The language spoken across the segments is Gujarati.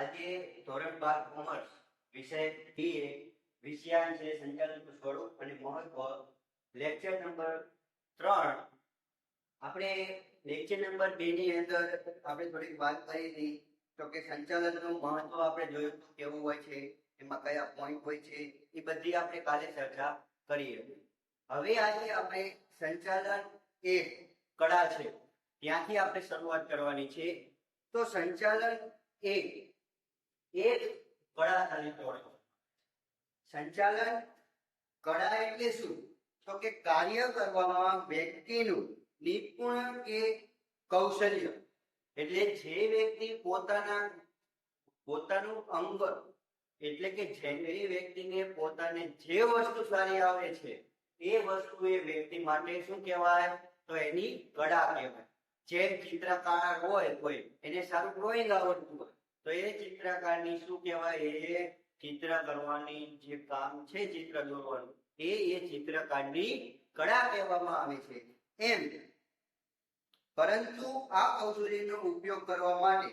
આજે ધોરણ 12 કોમર્સ વિષય BA વિષયાંશ છે સંચાલનનું સ્વરૂપ અને મહત્વ લેક્ચર નંબર 3 આપણે લેક્ચર નંબર 2 ની અંદર આપણે થોડીક વાત કરી હતી તો કે સંચાલનનું મહત્વ આપણે જોયું કેવું હોય છે, એમાં કયા પોઈન્ટ હોય છે, એ બધી આપણે કાલે ચર્ચા કરી હતી. હવે આજે આપણે સંચાલન એક કળા છે ત્યાંથી આપણે શરૂઆત કરવાની છે. તો સંચાલન એક કળા તરીકે ઓળખાય. સંચાલન કળા એટલે શું? તો કે કાર્ય કરવામાં વ્યક્તિનું નિપુણ કે કૌશલ્ય, એટલે જે વ્યક્તિ પોતાનું અંગ એટલે કે જે વ્યક્તિને પોતાને જે વસ્તુ સારી આવડે છે એ વસ્તુ એ વ્યક્તિ માટે શું કહેવાય? તો એની કળા કહેવાય. જે ચિત્રકાર હોય કોઈ એને સારું ડ્રોઈંગ આવડતું હોય તો એ ચિત્રકારની શું કહેવાય? એ ચિત્ર કરવાની જે કામ છે ચિત્ર દોરવાનું એ ચિત્રકારની કળા કહેવામાં આવે છે. એમ પરંતુ આ કૌશલ્યનો ઉપયોગ કરવા માટે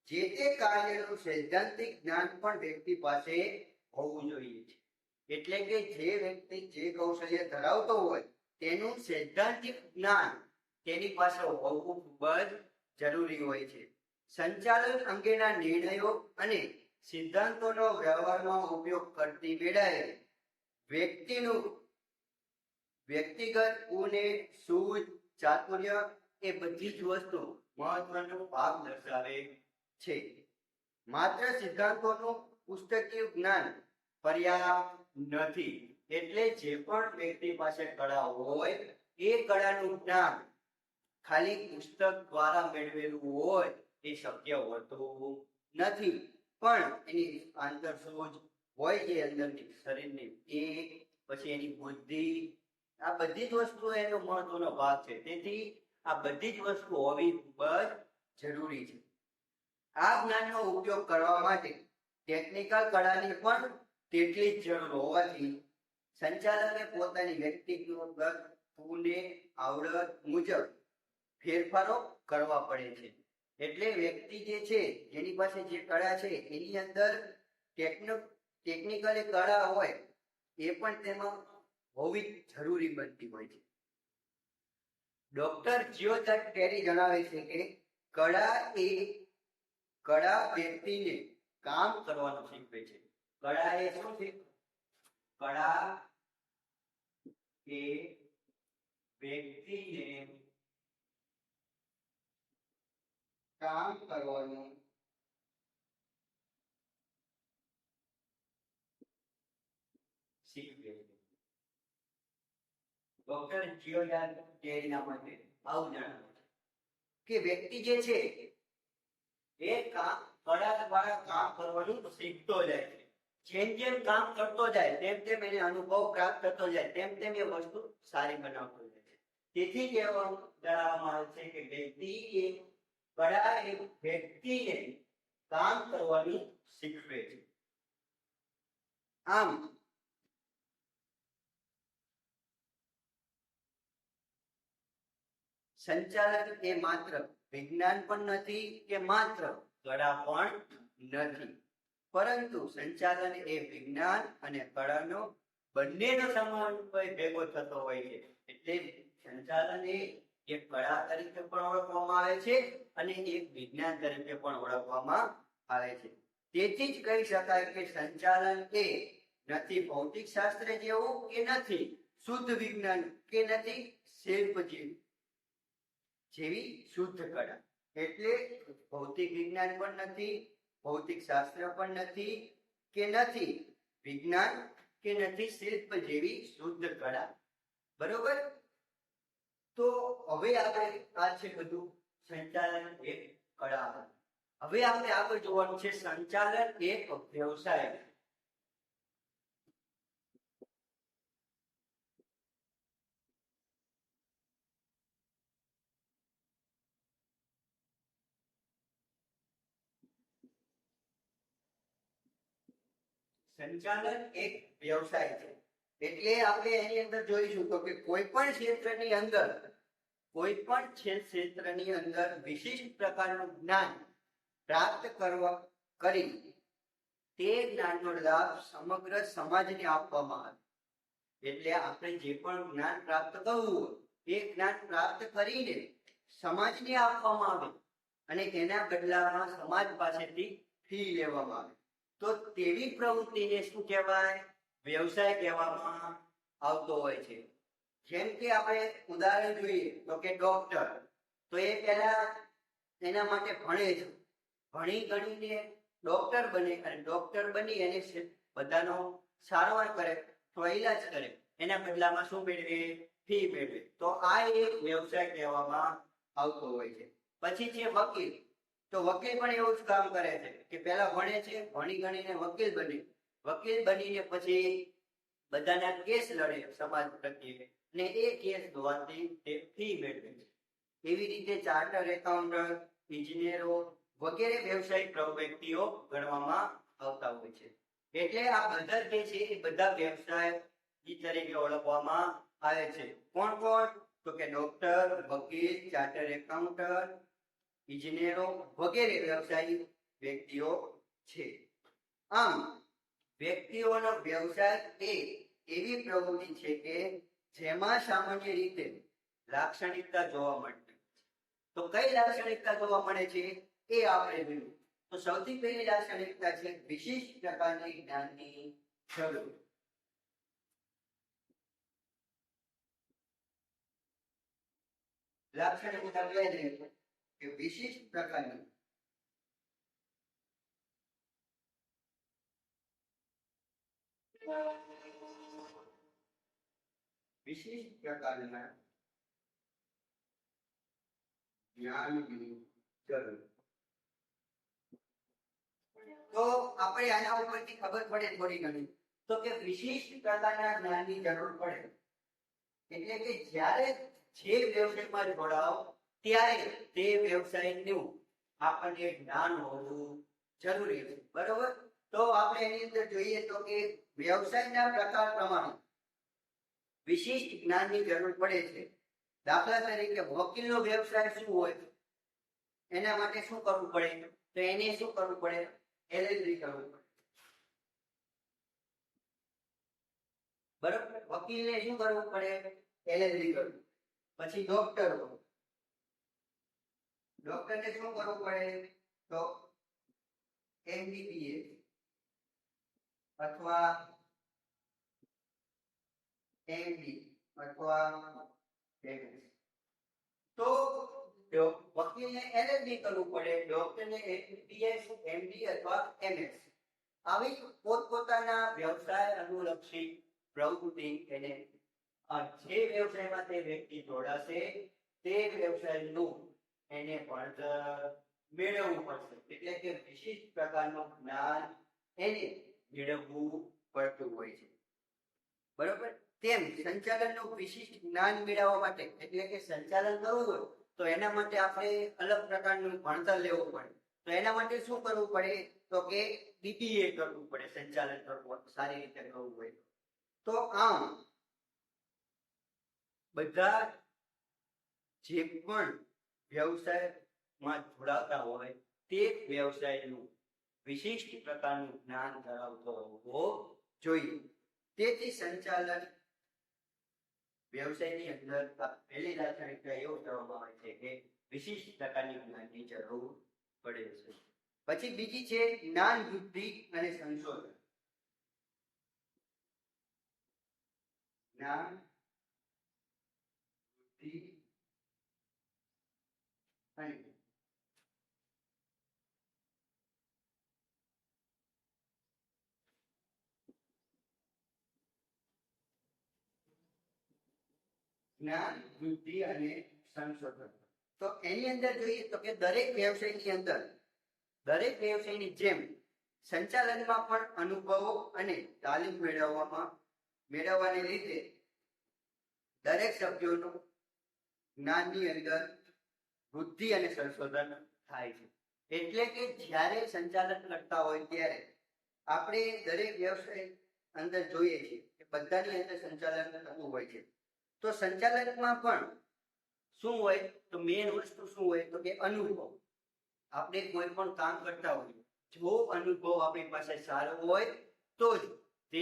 જે તે કાર્યનું સૈદ્ધાંતિક જ્ઞાન પણ વ્યક્તિ પાસે હોવું જોઈએ છે. એટલે કે જે વ્યક્તિ જે કૌશલ્ય ધરાવતો હોય તેનું સૈદ્ધાંતિક જ્ઞાન તેની પાસે હોવું ખૂબ જ જરૂરી હોય છે. સંચાલન અંગેના નિર્ણયો અને સિદ્ધાંતોનો વ્યવહારમાં ઉપયોગ કરતી વેળાએ વ્યક્તિનું વ્યક્તિગત ગુણ, સૂઝ, ચાતુર્ય એ બધી જ વસ્તુ મહત્વનો ભાગ દર્શાવે છે. માત્ર સિદ્ધાંતોનું પુસ્તકીય જ્ઞાન પર્યાપ્ત નથી. એટલે જે પણ વ્યક્તિ પાસે કળા હોય એ કળાનું જ્ઞાન ખાલી પુસ્તક દ્વારા મેળવેલું હોય એ શક્ય હોતું નથી. પણ એની આંતરસૂઝ હોય જે અંદરની શરીરની એ પછી એની બુદ્ધિ, આ બધી જ વસ્તુઓ એનો મહત્વનો ભાગ છે. તેથી આ બધી જ વસ્તુ હોવી ખૂબ જ જરૂરી છે. આ જ્ઞાનનો ઉપયોગ કરવા માટે ટેકનિકલ કળાની પણ તેટલી જ જરૂર હોવાથી સંચાલકે પોતાની વ્યક્તિગત ગુણને આવડત મુજબ ફેરફારો કરવા પડે છે. એટલે વ્યક્તિ જે છે જેની પાસે જે કળા છે એની અંદર ટેકનિકલ કળા હોય એ પણ તેમાં હોવી જરૂરી બનતી હોય છે. ડોક્ટર જીઓચાર્ટ ટેરી જણાવે છે કે કળા વ્યક્તિને કામ કરવાનું શીખવે છે. કળા એ શું છે? કળા એ વ્યક્તિને કામ કરવાનું શીખવે છે. ડોક્ટર જીઓચાર્ટ ટેરીના મતે આવું જણાવે છે કે વ્યક્તિ જે છે એ કળા દ્વારા કામ કરવાનું શીખતો જાય છે. જેમ જેમ કામ કરતો જાય તેમ તેમ એને અનુભવ પ્રાપ્ત થતો જાય તેમ તેમ એ વસ્તુ સારી બનાવતો જાય છે. તેથી જણાવવામાં આવે છે કે કળા એ વ્યક્તિને કામ કરવાનું શીખવે છે. આમ સંચાલન એ માત્ર વિજ્ઞાન પણ નથી કે માત્ર કળા પણ નથી, પરંતુ સંચાલન એ વિજ્ઞાન અને કળાનો બંનેનો સમન્વય ભેગો થતો હોય છે. એટલે સંચાલન એ એક કળા તરીકે પણ ઓળખવામાં આવે છે અને એક વિજ્ઞાન તરીકે પણ ઓળખવામાં આવે છે. તેથી જ કહી શકાય કે સંચાલન એ નથી ભૌતિક શાસ્ત્ર જેવું કે નથી શુદ્ધ વિજ્ઞાન કે નથી શિલ્પ જેવી શુદ્ધ કળા. એટલે ભૌતિક વિજ્ઞાન પણ નથી, ભૌતિક શાસ્ત્ર પણ નથી કે નથી વિજ્ઞાન કે નથી શિલ્પ જેવી શુદ્ધ કળા. બરોબર? તો હવે આપણે આ છે બધું સંચાલન એક કળા. હવે આપણે આગળ જોવાનું છે સંચાલન એક વ્યવસાય. સંચાલન એક વ્યવસાય છે. એટલે આપણે એની અંદર જોઈશું તો કે કોઈ પણ ક્ષેત્રની અંદર વિશિષ્ટ પ્રકારનું જ્ઞાન પ્રાપ્ત કરી તે જ્ઞાનનો લાભ સમગ્ર સમાજને આપવામાં આવે. એટલે આપણે જે પણ જ્ઞાન પ્રાપ્ત કરવું હોય એ જ્ઞાન પ્રાપ્ત કરીને સમાજને આપવામાં આવે અને તેના બદલામાં સમાજ પાસેથી ફી લેવામાં આવે. તો તેવી પ્રવૃત્તિને શું કહેવાય? વ્યવસાય કહેવામાં આવતો હોય છે. જેમ કે આપણે ઉદાહરણ જોઈએ તો કે ડોક્ટર, તો એ પહેલા એના માટે ભણે છે, ભણી ગણીને ડોક્ટર બને અને ડોક્ટર બની એને બધાનો સારવાર કરે, તો ઈલાજ કરે, એના બદલામાં શું મેળવે? ફી મેળવે. તો આ એક વ્યવસાય કહેવામાં આવતો હોય છે. પછી છે વકીલ, તો વકીલ પણ એવું જ કામ કરે છે કે પહેલા ભણે છે, ભણી ગણીને વકીલ બને, વકીલ બનીને પછી બધાના કેસ લડે સમાજ પ્રત્યે અને એ કેસ દ્વારથી તે ફી મેળવે છે. એવી રીતે ચાર્ટર એકાઉન્ટન્ટ, ઇજનેરો વગેરે વ્યવસાયિક વ્યક્તિઓ ગણવામાં આવતા હોય છે. એટલે આ બધા જે છે એ બધા વ્યવસાય તરીકે ઓળખવામાં આવે છે. કોણ કોણ? તો કે ડોક્ટર, વકીલ, ચાર્ટર એકાઉન્ટન્ટ, ઇજનેરો વગેરે વ્યવસાયિક વ્યક્તિઓ છે. આમ વ્યક્તિઓનો વ્યવસાય એ એવી પ્રવૃત્તિ છે કે જેમાં સામાન્ય રીતે લાક્ષણિકતા જોવા મળતી. તો કઈ લાક્ષણિકતા જોવા મળે છે એ આપણે જોયું. તો સૌથી પહેલી લાક્ષણિકતા છે વિશિષ્ટ પ્રકારની જ્ઞાનની જરૂર. લાક્ષણિકતા પહેલી કે વિશિષ્ટ પ્રકારની વિશિષ્ટ પ્રકારના જ્ઞાનની જરૂર. તો આપણે આના ઉપરથી ખબર પડે થોડી ઘણી, તો કે વિશિષ્ટ પ્રકારના જ્ઞાનની જરૂર પડે એટલે કે જ્યારે જે વ્યવસાયમાં જોડાવ ત્યારે તે વ્યવસાયનું આપણને જ્ઞાન હોવું જરૂરી છે. બરોબર? તો આપણે એની અંદર જોઈએ તો કે વ્યવસાયના પ્રકાર પ્રમાણે વિશિષ્ટ જ્ઞાનની જરૂર પડે છે. દાખલા તરીકે વકીલનો વ્યવસાય શું હોય? એના માટે શું કરવું પડે? તો એને શું કરવું પડે? LLB કરવું પડે. બરાબર? વકીલને શું કરવું પડે? LLB કરવું. પછી ડોક્ટરને શું કરવું પડે? તો MBBS અથવા MD અથવા MS. તો વકીલને LLB કરવું પડે, ડોક્ટરને MBBS, MD અથવા MS. આવી પોતપોતાના વ્યવસાય અનુલક્ષી પ્રવૃત્તિ એને જે વ્યવસાયમાં તે વ્યક્તિ જોડાશે તે વ્યવસાયનું એને ભણતર મેળવવું પડશે. એટલે કે વિશિષ્ટ પ્રકારનું જ્ઞાન એને મેળવવું પડતું હોય છે. બરોબર? તેમ સંચાલનનું વિશિષ્ટ જ્ઞાન મેળવવા માટે એટલે કે સંચાલન કરવું હોય તો એના માટે આપણે અલગ પ્રકારનું ભણતર લેવું પડે. તો એના માટે શું કરવું પડે? તો કે BBA કરવું પડે. સંચાલન કરવું સારી રીતે કરવું હોય તો. આમ બધા જે પણ વ્યવસાયમાં જોડાતા હોય તે વ્યવસાયનું વિશિષ્ટ પ્રકારનું જ્ઞાન ધરાવતો હોવો જોઈએ. તેથી સંચાલન વ્યવસાયની અંદર પહેલી લાક્ષણિકતા એવું કહેવામાં આવે છે કે વિશિષ્ટ પ્રકારની જ્ઞાનની જરૂર પડે છે. પછી બીજી છે જ્ઞાન વૃદ્ધિ અને સંશોધન. જ્ઞાન વૃદ્ધિ અને જ્ઞાન વૃદ્ધિ અને સંશોધન. તો એની અંદર જોઈએ તો કે દરેક વ્યવસાયની જેમ સંચાલનમાં પણ અનુભવો અને તાલીમ મેળવવાને લીધે દરેક સભ્યોનું જ્ઞાનની અંદર વૃદ્ધિ અને સંશોધન થાય છે. એટલે કે જ્યારે સંચાલન કરતા હોય ત્યારે આપણે દરેક વ્યવસાય અંદર જોઈએ છીએ કે બધાની અંદર સંચાલન થતું હોય છે. તો સંચાલનમાં પણ શું હોય? તો મેઇન વસ્તુ શું હોય? તો કે અનુભવ. આપણે કોઈ પણ કામ કરતા હોઈએ જો અનુભવ આપણી પાસે સારો હોય તો જ તે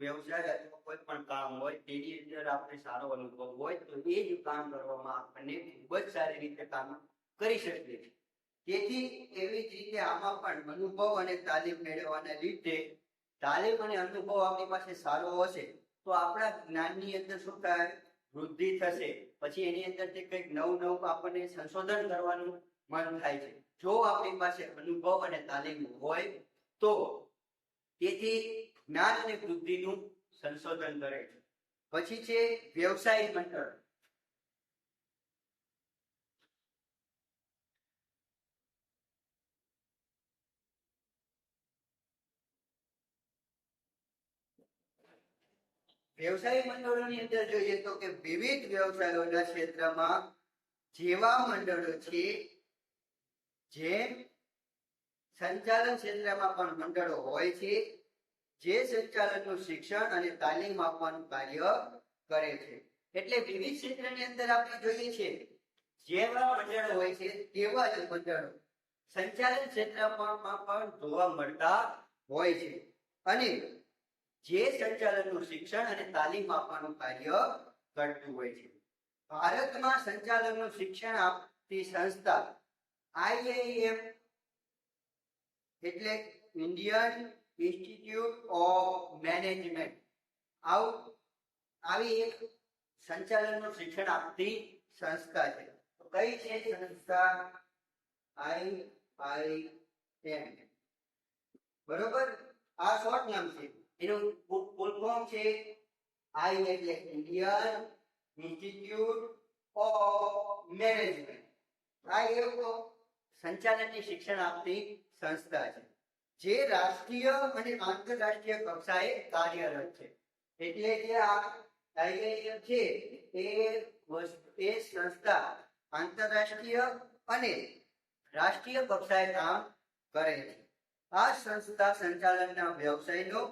વ્યવસાય અથવા કોઈ પણ કામ હોય તેની અંદર આપણે સારો અનુભવ હોય તો એ જ કામ કરવામાં આપણને ખૂબ જ સારી રીતે કામ કરી શકીએ છીએ. તેથી એવી જ રીતે આમાં પણ અનુભવ અને તાલીમ મેળવવાના લીધે તાલીમ અને અનુભવ આપણી પાસે સારો હશે તો આપણા જ્ઞાનની અંદર શું થાય, વૃદ્ધિ થશે. પછી એની અંદર કંઈક નવું આપણને સંશોધન કરવાનું મન થાય છે જો આપણી પાસે અનુભવ અને તાલીમ હોય તો. તેથી જ્ઞાન અને વૃદ્ધિનું સંશોધન કરે છે. પછી છે વ્યવસાય મંડળ. વ્યવસાય મંડળોની અંદર જોઈએ તો કે વિવિધ વ્યવસાયોના ક્ષેત્રમાં જેવા મંડળો છે જેમ સંચાલન ક્ષેત્રમાં પણ મંડળો હોય છે જે સંચાલનનું શિક્ષણ અને તાલીમ આપવાનું કાર્ય કરે છે. એટલે વિવિધ ક્ષેત્રની અંદર આપણે જોઈએ છીએ જેવા મંડળો હોય છે તેવા જ મંડળો સંચાલન ક્ષેત્રમાં પણ જોવા મળતા હોય છે અને જે સંચાલનનું શિક્ષણ અને તાલીમ આપવાનું કાર્ય કરતું હોય છે. ભારતમાં સંચાલનનું શિક્ષણ આપતી સંસ્થા IIM એટલે ઇન્ડિયન ઇન્સ્ટિટ્યૂટ ઓફ મેનેજમેન્ટ આવી એક સંચાલનનું શિક્ષણ આપતી સંસ્થા છે. કઈ છે સંસ્થા? IIM. બરોબર, આ શોર્ટ નામ છે. એનું ફૂલ ફોર્મ છે I એટલે ઇન્ડિયન ઇન્સ્ટિટ્યૂટ ઓફ મેનેજમેન્ટ. આ એક સંચાલનની શિક્ષણ આપતી સંસ્થા છે જે રાષ્ટ્રીય અને આંતરરાષ્ટ્રીય કક્ષાએ કાર્યરત છે. એટલે જે આ IIM છે એ સંસ્થા આંતરરાષ્ટ્રીય અને રાષ્ટ્રીય કક્ષાએ કામ કરે છે. આ સંસ્થા સંચાલનના વ્યવસાયનો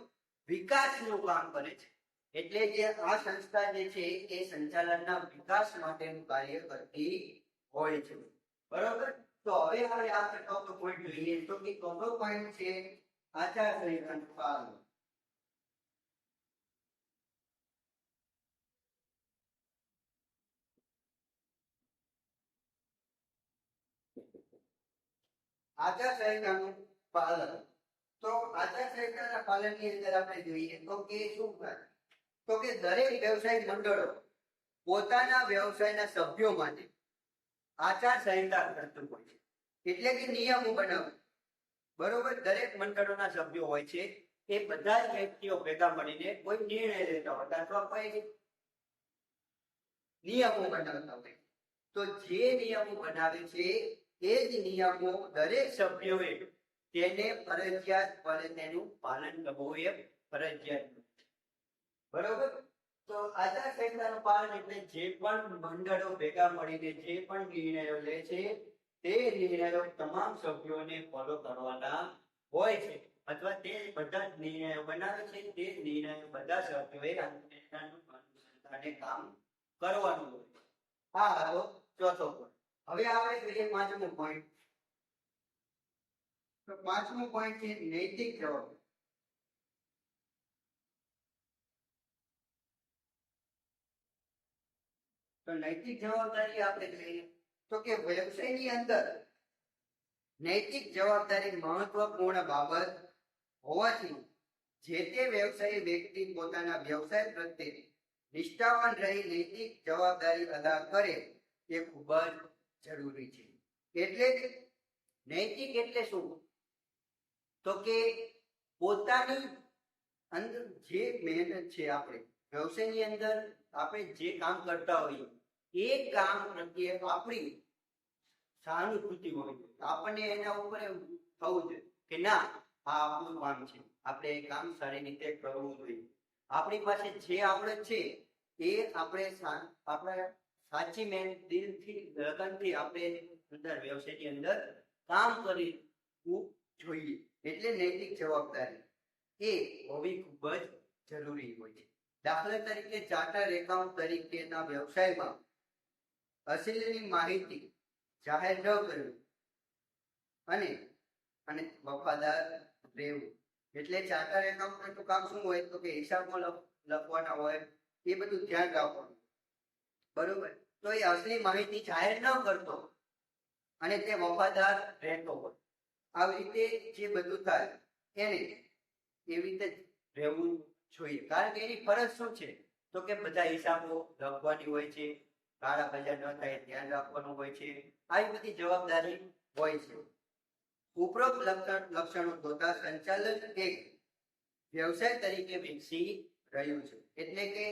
વિકાસનું કામ કરે છે. એટલે જે આ સંસ્થા જે છે એ સંચાલનના વિકાસ માટેનું કાર્ય કરતી હોય છે. બરોબર, તો હવે આપણે આ ચોથો પોઈન્ટ જોઈએ તો કે ચોથો પોઈન્ટ છે આચારસંહિતાનું પાલન. આચારસંહિતાનું પાલન. તો આચારસંહિતાના પાલનની અંદર આપણે જોઈએ તો કે શું થાય તો કે દરેક વ્યવસાય મંડળો પોતાના વ્યવસાયના સભ્યો માટે આચારસંહિતા કરતું હોય છે. એટલે કે નિયમો બનાવે. બરોબર, દરેક મંડળોના સભ્યો હોય છે એ બધા જ વ્યક્તિઓ ભેગા મળીને કોઈ નિર્ણય લેતા હોય અથવા કોઈ નિયમો બનાવતા હોય. તો જે નિયમો બનાવે છે એ જ નિયમો દરેક સભ્યોએ તેને ફરજિયાતપણે તેનું પાલન કરવું એ ફરજિયાત. બરોબર, તો આચારસંહિતાનું પાલન એટલે જે પણ મંડળો ભેગા મળીને જે પણ નિર્ણયો લે છે તે નિર્ણયો તમામ સભ્યોને ફોલો કરવાના હોય છે અથવા તે બધા જ નિર્ણયો બનાવે છે તે નિર્ણયો બધા સભ્યોએ આચારસંહિતાને કામ કરવાનું હોય. આ હતો ચોથો પોઈન્ટ. હવે આપણે જોઈએ પાંચમો પોઈન્ટ. તો પાંચમો પોઈન્ટ છે નૈતિક જવાબદારી. તો નૈતિક જવાબદારી આપણે જોઈએ તો કે વ્યવસાયની અંદર નૈતિક જવાબદારી મહત્વપૂર્ણ બાબત હોવાથી જે તે વ્યવસાયી વ્યક્તિ પોતાના વ્યવસાય પ્રત્યે નિષ્ઠાવાન રહી નૈતિક જવાબદારી અદા કરે તે ખૂબ જ જરૂરી છે. એટલે નૈતિક એટલે શું તો કે પોતાની અંદર જે મહેનત છે આપણે વ્યવસાયની અંદર આપણે જે કામ કરતા હોઈએ એ કામ પ્રત્યે આપણી સહાનુભૂતિ હોય. આપણને એના ઉપર થવું જોઈએ કે ના આ આપણું કામ છે, આપણે એ કામ સારી રીતે કરવું જોઈએ. આપણી પાસે જે આવડત છે એ આપણે સાચી મહેનત દિલથી લગનથી આપણે અંદર વ્યવસાયની અંદર કામ કરવું જોઈએ. એટલે નૈતિક જવાબદારી એ હોવી ખૂબ જ જરૂરી હોય છે. દાખલા તરીકે ચાર્ટર એકાઉન્ટ તરીકેના વ્યવસાયમાં અસલીની માહિતી જાહેર ન કરવી અને અને વફાદાર રહેવું. એટલે ચાર્ટર્ડ એકાઉન્ટન્ટનું કામ શું હોય તો કે હિસાબો લખવાના હોય, એ બધું ધ્યાન રાખવાનું. બરોબર, તો એ અસલી માહિતી જાહેર ન કરતો અને તે વફાદાર રહેતો હોય, આવી રીતે જે બધું થાય એને એવી રીતે રહેવું જોઈએ. કારણ કે એની ફરજ શું છે તો કે બધા હિસાબો લખવાની હોય છે, કાળા બજાર ન થાય ધ્યાન રાખવાનું હોય છે, આવી બધી જવાબદારી હોય છે. ઉપરોક્ત લક્ષણો જોતા સંચાલન એક વ્યવસાય તરીકે વિકસી રહ્યું છે. એટલે કે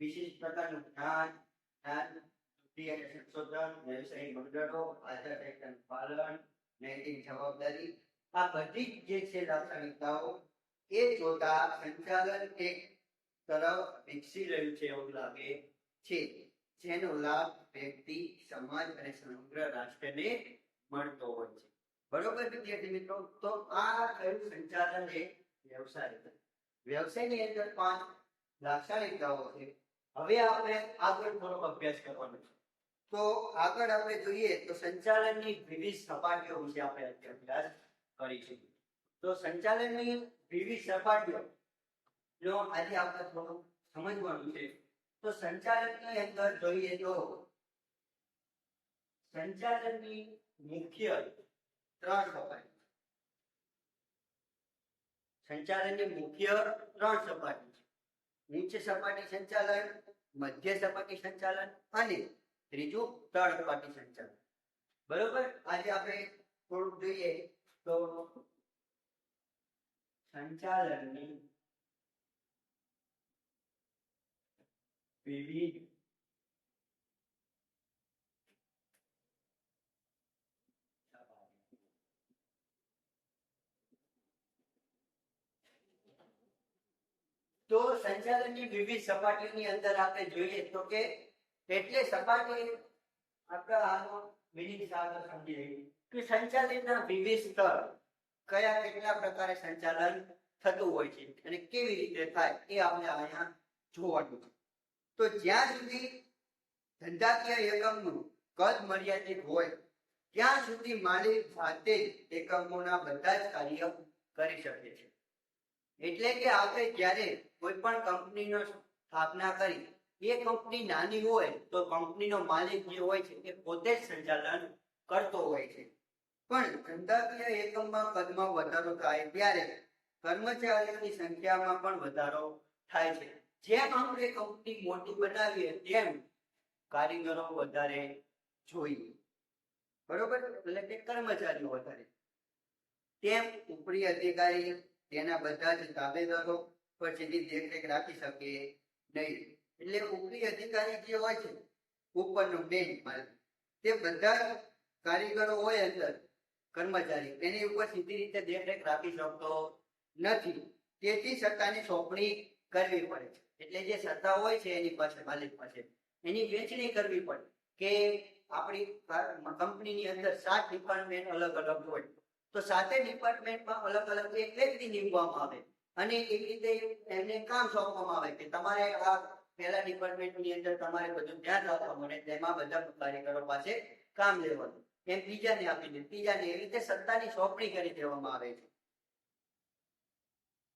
વિશિષ્ટ પ્રકારનું જ્ઞાન, સંશોધન, વ્યવસાયિક મંડળો, આચાર પાલન, નૈતિક જવાબદારી, આ બધી જે છે લાક્ષણિકતાઓ એ જોતા સંચાલન એક તરફ વિકસી રહ્યું છે એવું લાગે છે, જેનો લાભ વ્યક્તિ, સમાજ અને સમગ્ર રાષ્ટ્રને મળતો હોય છે. બરોબર વિદ્યાર્થી મિત્રો, તો આ થયું સંચાલન એક વ્યવસાય. વ્યવસાયની અંદર 5 લાક્ષણિકતાઓ છે. હવે આપણે આગળ થોડો અભ્યાસ કરવાનો છે. તો આગળ આપણે જોઈએ તો સંચાલનની વિવિધ સપાટીઓ વિશે આપણે અભ્યાસ કરીશું. તો સંચાલનની વિવિધ સપાટીઓ જો આજે આપણે થોડું સમજવાનું છે. તો સંચાલનની અંદર જોઈએ તો સંચાલનની મુખ્ય 3 સપાટી. સંચાલનની મુખ્ય 3 સપાટી છે. ઉચ્ચ સપાટી સંચાલન, મધ્ય સપાટી સંચાલન અને ત્રીજું તળ સપાટી સંચાલન. બરોબર, આજે આપણે થોડું જોઈએ તો સંચાલનની વિવિધ તો સંચાલનની વિવિધ સપાટીઓની અંદર આપણે જોઈએ તો કે એટલે સપાટી આપણે આનો મિનિંગ સાથે સમજી લઈએ કે સંચાલનના વિવિધ સ્તર કયા કેટલા પ્રકારે સંચાલન થતું હોય છે અને કેવી રીતે થાય એ આપણે અહીંયા જોવાનું છે. તો જ્યાં સુધી ધંધાકીય એકમનું કદ મર્યાદિત હોય ત્યાં સુધી માલિક જાતે જ એકમોના બધા જ કાર્ય કરી શકે છે. એટલે કે આપણે જ્યારે કોઈ પણ કંપનીનો સ્થાપના કરી, એ કંપની નાની હોય તો કંપનીનો માલિક જે હોય છે એ પોતે જ સંચાલન કરતો હોય છે. પણ ધંધાકીય એકમમાં કદમાં વધારો થાય ત્યારે કર્મચારીઓની સંખ્યામાં પણ વધારો થાય છે. જેમ આપણે કંપની મોટી બનાવીએ તેમ કારીગરો વધારે જોઈએ, બરોબર, એટલે કે કર્મચારીઓ વધારે. તેમ ઉપરી અધિકારી તેના બધા જ તાબેદારો પર સીધી દેખરેખ રાખી શકે નહીં. એટલે ઉપરી અધિકારી જે હોય છે, ઉપરનો મેન માલિક, તે બધા કારીગરો હોય અંદર કર્મચારી, એની ઉપર સીધી રીતે દેખરેખ રાખી શકતો નથી. તેથી સત્તાની સોંપણી કરવી પડે છે. એટલે જે સત્તા હોય છે એની પાસે, માલિક પાસે, એની વહેંચણી કરવી પડે કે આપણી કંપનીની અંદર 7 ડિપાર્ટમેન્ટ અલગ અલગ હોય તો 7 ડિપાર્ટમેન્ટમાં અલગ અલગ એક વ્યક્તિ નીમવામાં આવે અને એવી રીતે એમને કામ સોંપવામાં આવે કે તમારે આ પહેલા ડિપાર્ટમેન્ટની અંદર તમારે બધું ધ્યાન રાખવાનું અને તેમાં બધા કારીગરો પાસે કામ લેવાનું, એમ બીજાને આપી દે, ત્રીજાને, એવી રીતે સત્તાની સોંપણી કરી દેવામાં આવે છે.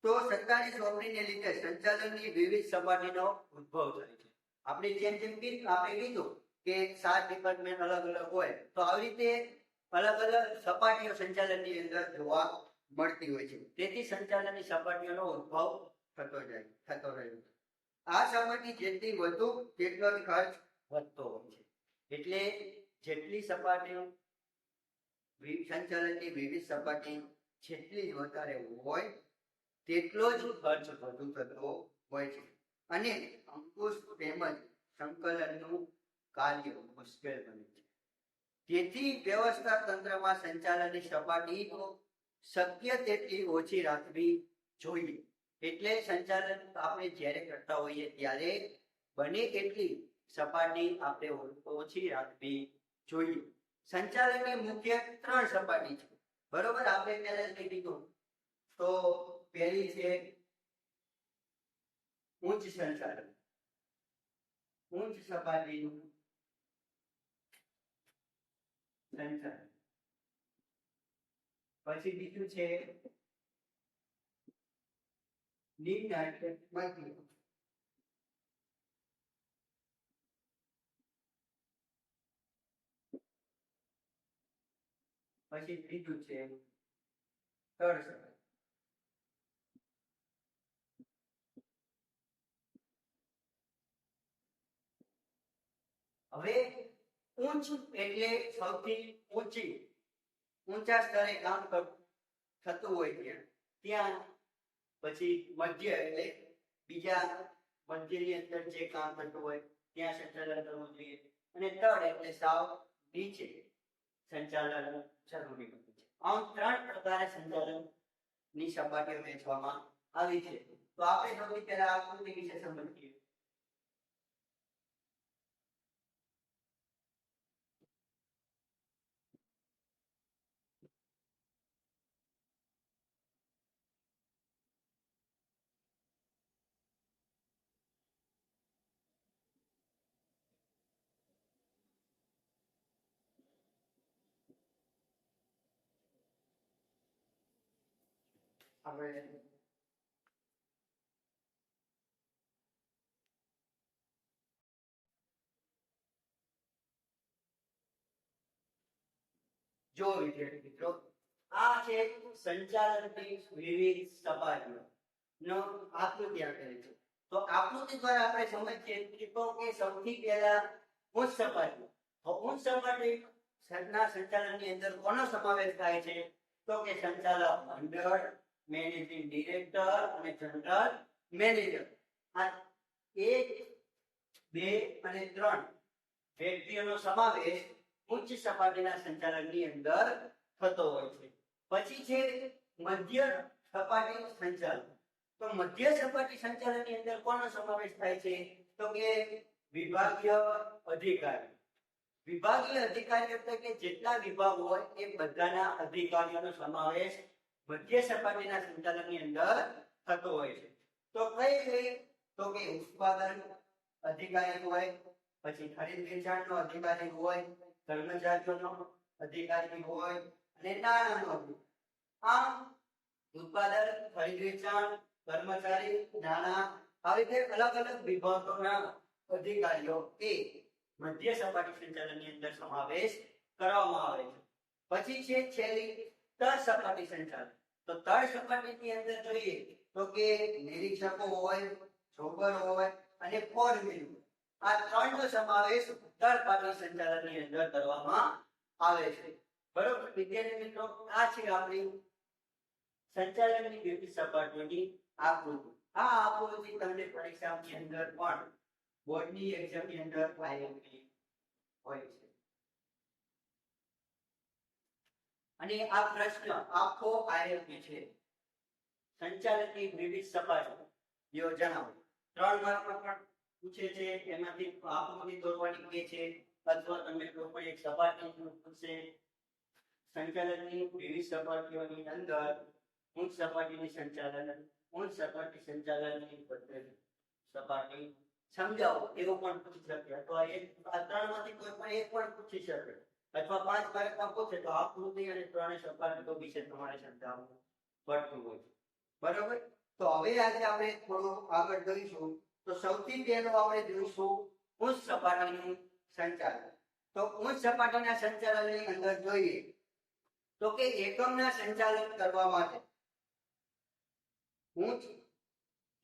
તો સત્તાની સોંપણીને લીધે સંચાલનની વિવિધ સપાટીનો ઉદ્ભવ થાય છે. આપણે જેમ જેમ આપણે કીધું કે 7 ડિપાર્ટમેન્ટ અલગ અલગ હોય તો આવી રીતે અલગ અલગ સપાટીઓ સંચાલનની અંદર જોવા મળતી હોય છે. તેથી સંચાલનની સપાટીઓનો ઉદ્ભવ થતો રહ્યો. આ સપાટી જેટલી વધુ તેટલો જ ખર્ચ વધતો હોય છે. એટલે જેટલી સપાટીઓ સંચાલનની વિવિધ સપાટી જેટલી વધારે હોય તેટલો જ ખર્ચ વધુ થતો હોય છે અને અંકુશ તેમજ સંકલનનું કાર્ય મુશ્કેલ બને છે. તેથી વ્યવસ્થા તંત્રમાં સંચાલનની સપાટી શક્ય તેટલી ઓછી રાખવી જોઈએ. એટલે સંચાલન આપણે જ્યારે કરતા હોઈએ ત્યારે બને એટલી સપાટી આપણે ઓછી રાખવી જોઈએ. સંચાલનની મુખ્ય 3 સપાટી છે, બરોબર, આપણે પહેલા જ કીધું. તો પહેલી છે ઉચ્ચ સંચાલન. ઉચ્ચ સપાટીનું સંચાલન. પછી બીજું છે નિમ્ન એટલે મધ્ય. પછી ત્રીજું છે તળ સપાટી. હવે ઉચ્ચ એટલે સૌથી ઊંચા સ્તરે કામ થતું હોય ત્યાં પછી મધ્ય એટલે બીજા મધ્યની અંદર જે કામ થતું હોય ત્યાં સંચાલન કરવું જોઈએ અને તળ એટલે સાવ નીચે સંચાલન જરૂરી હોય છે. આમ 3 પ્રકારે સંચાલનની સપાટીઓ વહેંચવામાં આવી છે. તો આપણે સૌથી પહેલા આકૃતિ વિશે સમજીએ. આપણે જો વિદ્યાર્થી મિત્રો આ છે સંચાલનની વિવિધ સપાટીઓ નો આકૃતિ આપેલી છે. તો આકૃતિ દ્વારા આપણે સમજીએ કે સૌથી પહેલા ઉચ્ચ સપાટી. તો ઉચ્ચ સપાટી ના સંચાલનની અંદર કોનો સમાવેશ થાય છે? તો કે સંચાલક મંડળ, મેનેજિંગ ડિરેક્ટર અને જનરલ મેનેજર. આ 1, 2 અને 3 વ્યક્તિઓનો સમાવેશ ઉચ્ચ સપાટીના સંચાલનની અંદર થતો હોય છે. પછી છે મધ્ય સપાટી સંચાલન. તો મધ્ય સપાટી સંચાલનની અંદર કોનો સમાવેશ થાય છે? તો કે વિભાગીય અધિકારી. વિભાગીય અધિકારી એટલે કે જેટલા વિભાગ હોય એ બધાના અધિકારીઓનો સમાવેશ મધ્ય સપાટીના સંચાલનની અંદર થતો હોય છે. તો કઈ તો કે ઉત્પાદન અધિકારી હોય, પછી ખરીદ વેચાણનો અધિકારી હોય, કર્મચારીઓનો અધિકારી હોય અને નાણાંનો. આમ ઉત્પાદન, ખરીદ વેચાણ, કર્મચારી, નાણાં આવી રીતે અલગ અલગ વિભાગોના અધિકારીઓ એ મધ્ય સપાટી સંચાલનની અંદર સમાવેશ કરવામાં આવે છે. પછી છે છેલ્લી તળ સપાટી સંચાલન. તો તળ સપાટીની અંદર જોઈએ તો કે નિરીક્ષકો હોય, જોબર હોય અને ફોરમેન. આ 3નો સમાવેશ તળ સપાટી સંચાલનની અંદર કરવામાં આવે છે. બરોબર વિદ્યાર્થી મિત્રો, આ છે આપણી સંચાલનની વિવિધ સપાટીઓની આકૃતિ. આ આકૃતિ તમને પરીક્ષાની અંદર પણ બોર્ડની એક્ઝામની અંદર આવેલી હોય છે. અને આ પ્રશ્ન આખો આઈએમપી છે. સંચાલનની વિવિધ સપાટીઓ જણાવો. 3 માર્કમાં પણ પૂછે છે. એમાંથી આકૃતિ દોરવાની કહે છે અથવા તમે કોઈ એક સપાટી પૂછે. સંચાલનની વિવિધ સપાટીઓની અંદર ઉચ્ચ સપાટીની સંચાલન, ઉચ્ચ સપાટી સંચાલનની પદ્ધતિ, સપાટી સમજાવો એવું પણ પૂછી શકે. અથવા આ 3માંથી કોઈ પણ એક પણ પૂછી શકે. અથવા 5 માર્કમાં પૂછે તો આકૃતિ અને 3 સપાટીઓ વિશે તમારે સમજાવવું પડતું હોય. બરાબર. તો હવે આજે આપણે થોડું આગળ જોઈશું. તો સૌથી પહેલું આપણે જોઈશું ઉચ્ચ સપાટીનું સંચાલન. તો ઉચ્ચ સપાટીના સંચાલનની અંદર જોઈએ તો કે એકમના સંચાલન કરવા માટે ઉચ્ચ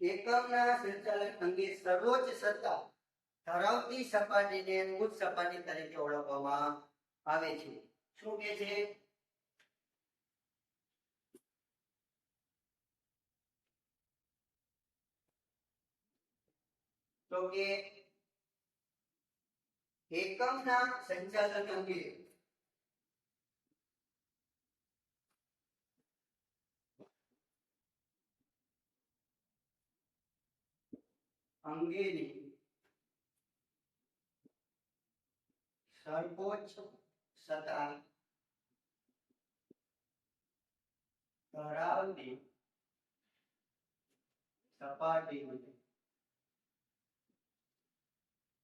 એકમના સંચાલન અંગે સર્વોચ્ચ સત્તા ધરાવતી સપાટીને ઉચ્ચ સપાટી તરીકે ઓળખવામાં આવે છે. શું કે છે? તો કે એકમના સંચાલન અંગેની સર્વોચ્ચ સત્તા ધરાવતી સપાટી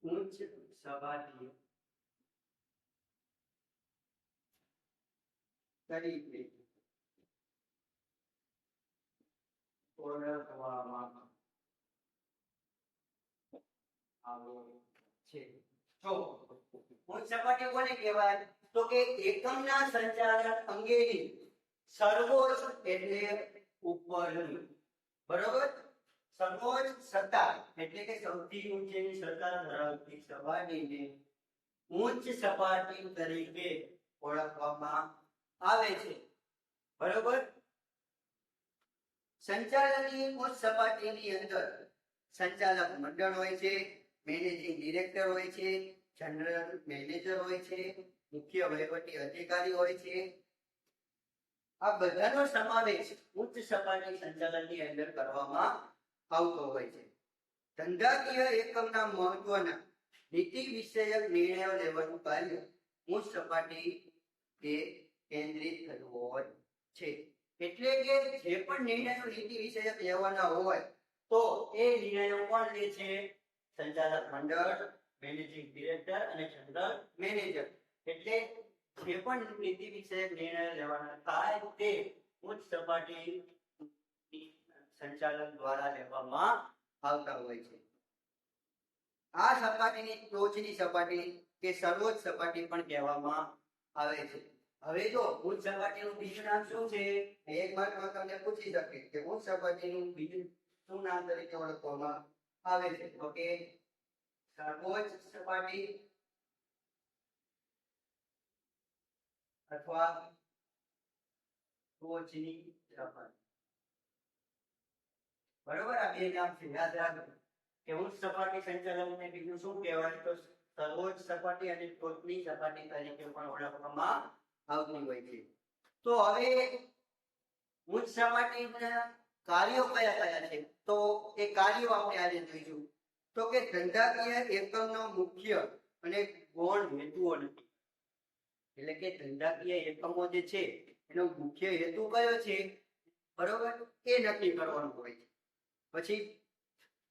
ઉચ્ચ સપાટી તરીકે ઓળખવામાં આવે છે. જો ઉચ્ચ સપાટી કોને કહેવાય? તો કે એકમના સંચાલન અંગેની સર્વોચ્ચ એટલે ઉપરની, બરોબર, સર્વોચ્ચ સત્તા એટલે કે સૌથી ઊંચી સત્તા ધરાવતી સપાટીને ઉચ્ચ સપાટી તરીકે ઓળખવામાં આવે છે, બરોબર. સંચાલનની ઉચ્ચ સપાટીની અંદર સંચાલક મંડળ હોય છે, મેનેજિંગ ડિરેક્ટર હોય છે, જનરલ મેનેજર હોય છે, મુખ્ય વહીવટી અધિકારી હોય છે. આ બધાનો સમાવેશ ઉચ્ચ સપાટી સંચાલનની અંદર કરવામાં આવતો હોય છે. ધંધાકીય એકમના મહત્વના નીતિ વિષયક નિર્ણયો લેવાનું કાર્ય ઉચ્ચ સપાટી એ કેન્દ્રિત થયું હોય છે. એટલે કે જે પણ નિર્ણયો નીતિ વિષયક લેવાના હોય તો એ નિર્ણયો કોણ લે છે? સંચાલક મંડળ, મેનેજિંગ ડિરેક્ટર અને જનરલ મેનેજર. એટલે જે પણ નીતિ વિષયક નિર્ણયો લેવાના થાય તે ઉચ્ચ સપાટી સંચાલન દ્વારા લેવામાં આવતા હોય છે. આ સપાટીની ટોચની સપાટી કે સર્વોચ્ચ સપાટી પણ કહેવામાં આવે છે. હવે જો ઉચ્ચ સપાટીનું બીજું નામ શું છે? એક માર્કમાં તમને પૂછી શકે કે ઉચ્ચ સપાટીનું બીજું શું નામ તરીકે ઓળખવામાં આવે છે? તો કે સર્વોચ્ચ સપાટી અથવા ટોચની સપાટી, બરોબર. આ બે નામ છે, યાદ રાખજો કે ઉચ્ચ સપાટી સંચાલનને બીજું શું કહેવાય? તો સર્વોચ્ચ સપાટી અને ટોચની સપાટી તરીકે પણ ઓળખવામાં આવતી હોય છે. તો હવે ઉચ્ચ સપાટીના કાર્યો કયા કયા છે? તો એ કાર્યો આપણે આજે જોઈશું. તો કે ધંધાકીય એકમનો મુખ્ય અને ગૌણ હેતુઓ નક્કી, એટલે કે ધંધાકીય એકમો જે છે એનો મુખ્ય હેતુ કયો છે, બરોબર, એ નક્કી કરવાનું હોય છે. પછી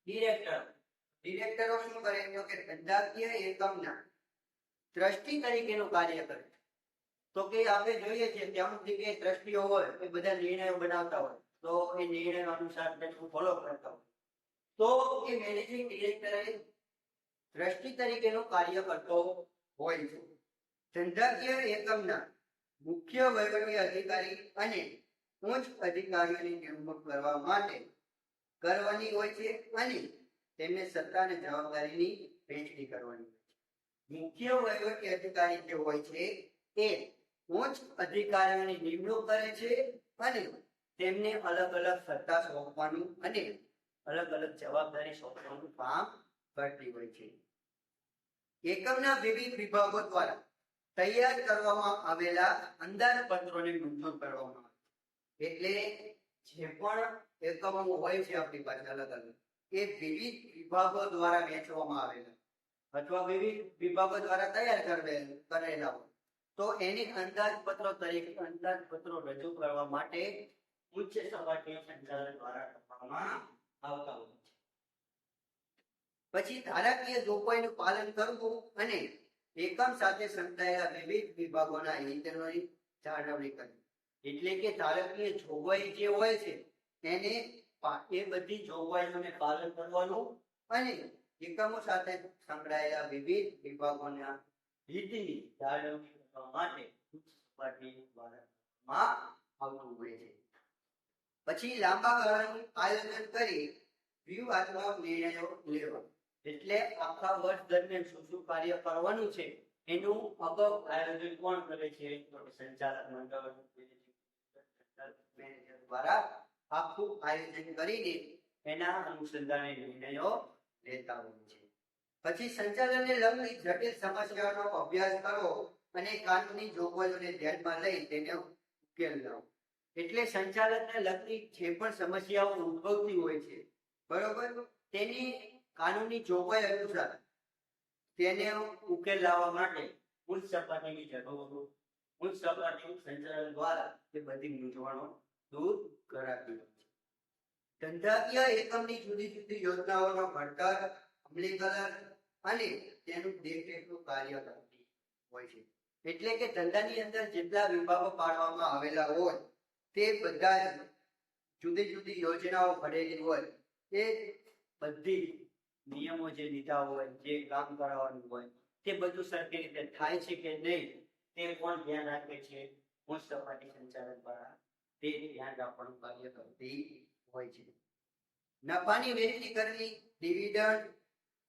ડિરેક્ટરો શું કરે? તો કે ધંધાકીય એકમના ટ્રસ્ટી તરીકેનું કાર્ય કરે. તો કે આપણે જોઈએ છીએ કે અમુક જગ્યાએ ટ્રસ્ટીઓ હોય એ બધા નિર્ણયો બનાવતા હોય, તો એ નિર્ણય અનુસાર તેનું ફોલો કરતા હોય, તો એ મેનેજિંગ ડિરેક્ટર ટ્રસ્ટી તરીકેનું કાર્ય કરતો હોય છે. ધંધાકીય એકમના મુખ્ય વહીવટી અધિકારી અને ઉચ્ચ અધિકારીઓની નિમણૂક કરવા માટે કરવાની હોય છે અને તેમને સત્તા અને જવાબદારીની વહેંચણી કરવાની હોય છે. મુખ્ય વહીવટી અધિકારી જે હોય છે એ ઉચ્ચ અધિકારીઓની નિમણૂક કરે છે અને તેમને અલગ અલગ સત્તા સોંપવાનું અને અલગ અલગ જવાબદારી સોંપવાનું કામ કરતી હોય છે. એકમના વિવિધ વિભાગો દ્વારા તૈયાર કરવામાં આવેલા અંદાજપત્રોને મંજૂર કરવામાં આવે. એટલે જે પણ એકમો હોય છે આપણી પાસે અલગ અલગ, એ વિવિધ વિભાગો દ્વારા વહેંચવામાં આવેલા અથવા વિવિધ વિભાગો દ્વારા તૈયાર કરેલા હોય તો એની અંદાજપત્રો રજૂ કરવા માટે ઉચ્ચ સપાટી સંચાલન દ્વારા કરવામાં આવતા હોય છે. પછી ધારાકીય જોગવાઈનું પાલન કરવું અને એકમ સાથે સંકળાયેલા વિવિધ વિભાગોના હિતોની જાળવણી કરવી. એટલે કે ધારાકીય જોગવાઈ જે હોય છે એને એ બધી જોગવાઈઓને પાલન કરવાનું અને એકમો સાથે સંકળાયેલા વિવિધ વિભાગોના હિતની જાળવણી કરવા માટે ઉચ્ચ સપાટી દ્વારા આવતું હોય છે. પછી લાંબા ગાળાનું આયોજન કરી વ્યૂહાત્મક નિર્ણયો લેવા. એટલે આખા વર્ષ દરમિયાન શું શું કાર્ય કરવાનું છે એનું અગાઉ આયોજન કોણ કરે છે? તો સંચાલક મંડળ મેનેજર દ્વારા આખું આયોજન કરીને એના અનુસંધાને નિર્ણયો લેતા હોય છે. પછી સંચાલનને લગતી જટિલ સમસ્યાઓનો અભ્યાસ કરવો અને કાનૂની જોગવાઈઓને ધ્યાનમાં લઈ તેને ઉકેલ લાવવો. એટલે સંચાલનને લગતી જે પણ સમસ્યાઓ ઉદ્ભવતી હોય છે, બરોબર, તેની કાનૂની જોગવાઈ અનુસાર તેને ઉકેલ લાવવા માટે ઉચ્ચ સપાટીની જરૂર, ઉચ્ચ સપાટી સંચાલન દ્વારા તે બધી મૂંઝવણો દૂર કરાતી હોય છે. ધંધાકીય એકમની જુદી જુદી યોજનાઓનો ઘડતર, અમલીકરણ અને તેનું દેખરેખનું કાર્ય કરતી હોય છે. એટલે કે ધંધાની અંદર જેટલા વિભાગો પાડવામાં આવેલા હોય તે બધા જુદી જુદી યોજનાઓ ઘડેલી હોય એ બધી નિયમો જે લીધા હોય, જે કામ કરાવવાનું હોય, તે બધું સરખી રીતે થાય છે કે નહીં તે કોણ ધ્યાન રાખે છે? ઉચ્ચ સપાટી સંચાલન દ્વારા તે ધ્યાન રાખવાનું કાર્ય કરતી હોય છે. નફાની વહેંચણી કરવી, ડિવિડન્ડ,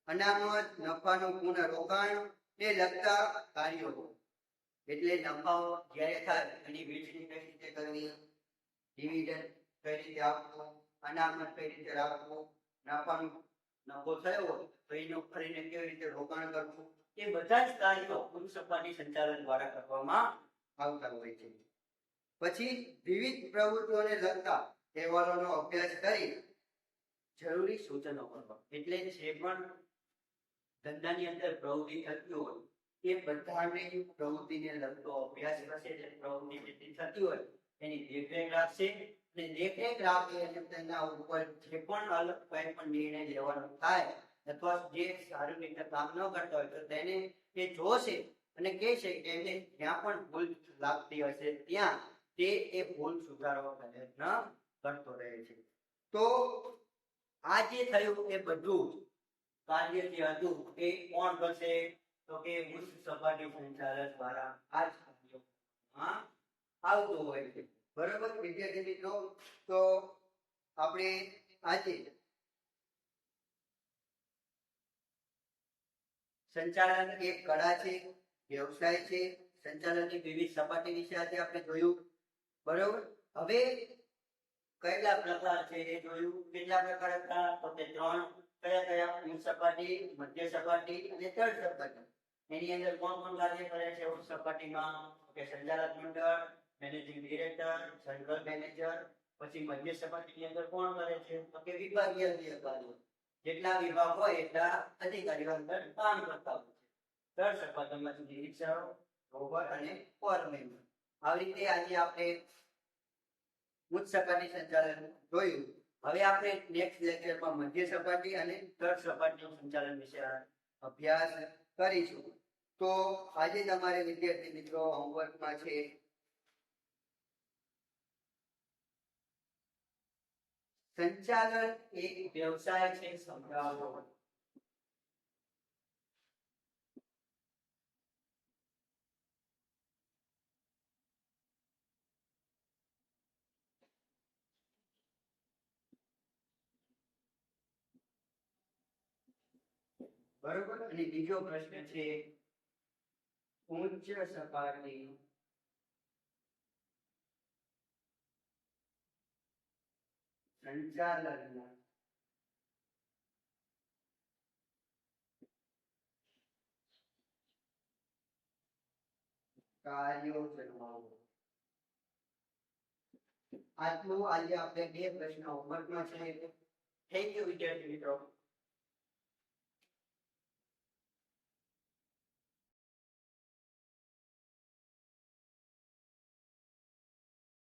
અનામત, નફાનું પુનઃરોકાણ ને લગતા કાર્યો. એટલે નફાઓ જ્યારે થાય એની વહેંચણી કઈ રીતે કરવી, ડિવિડન્ડ કઈ રીતે આપવું, અનામત કઈ રીતે રાખવું, નફો થયો હોય તો એનો ફરીને કેવી રીતે રોકાણ કરવું, એ બધા જ કાર્યો ઉચ્ચ સપાટી સંચાલન દ્વારા કરવામાં આવતા હોય છે. પછી વિવિધ પ્રવૃત્તિઓને લગતા અહેવાલોનો અભ્યાસ કરી જરૂરી સૂચનો કરવા. એટલે જે પણ ધંધાની અંદર પ્રવૃત્તિ થતી હોય એ બધાની પ્રવૃત્તિને લગતો અભ્યાસ કરશે. જે પ્રવૃત્તિ જેટલી થતી હોય એની દેખરેખ રાખશે અને દેખરેખ રાખી અને તેના ઉપર જે પણ અલગ કંઈ પણ નિર્ણય લેવાનો થાય અથવા જે સારી રીતે કામ ન કરતા હોય તો તેને એ જોશે અને કહેશે કે એને જ્યાં પણ ભૂલ લાગતી હશે ત્યાં તે એ ભૂલ સુધારવા પ્રયત્ન કરતો રહે છે. તો આ જે થયું એ બધું કાર્ય જે હતું એ કોણ કરશે? તો કે ઉચ્ચ સપાટી સંચાલન દ્વારા આ જ કાર્યમાં આવતું હોય છે. બરોબર વિદ્યાર્થી મિત્રો, તો આપણે આજે સંચાલન એક કળા છે, વ્યવસાય છે. સંચાલનની વિવિધ સપાટી વિશે આજે આપણે જોયું. બરોબર, હવે કેટલા પ્રકાર છે એ જોયું. કેટલા પ્રકાર હતા? તો કે 3. કયા કયા? ઉચ્ચ સપાટી, મધ્ય સપાટી અને તળ સપાટી. એની અંદર કોણ કોણ કાર્ય કરે છે ઉચ્ચ સપાટીમાં? કે સંચાલક મંડળ, મેનેજિંગ ડિરેક્ટર, જનરલ મેનેજર. પછી મધ્ય સપાટીની અંદર કોણ કરે છે? તો કે વિભાગીય અધિકારીઓ. જેટલા વિભાગ હોય એટલા અધિકારીઓ અંદર કામ કરતા હોય છે. તળ સપાટીમાં નિરીક્ષકો, રોબોટ અને ફોરમેન. આવી રીતે આજે આપણે ઉચ્ચ સપાટી સંચાલન જોયું. હવે આપણે નેક્સ્ટ લેક્ચરમાં મધ્ય સપાટી અને તળ સપાટીનું સંચાલન વિશે અભ્યાસ કરીશું. તો આજે તમારે વિદ્યાર્થી મિત્રો હોમવર્કમાં છે સંચાલન એક વ્યવસાય છે સમજાવો. બરોબર, અને બીજો પ્રશ્ન છે ઉચ્ચ સપાટી સંચાલનના કાર્યો જણાવો. આટલું આજે આપણે 2 પ્રશ્ન હોમવર્કમાં છે. થેન્ક યુ વિદ્યાર્થી મિત્રો.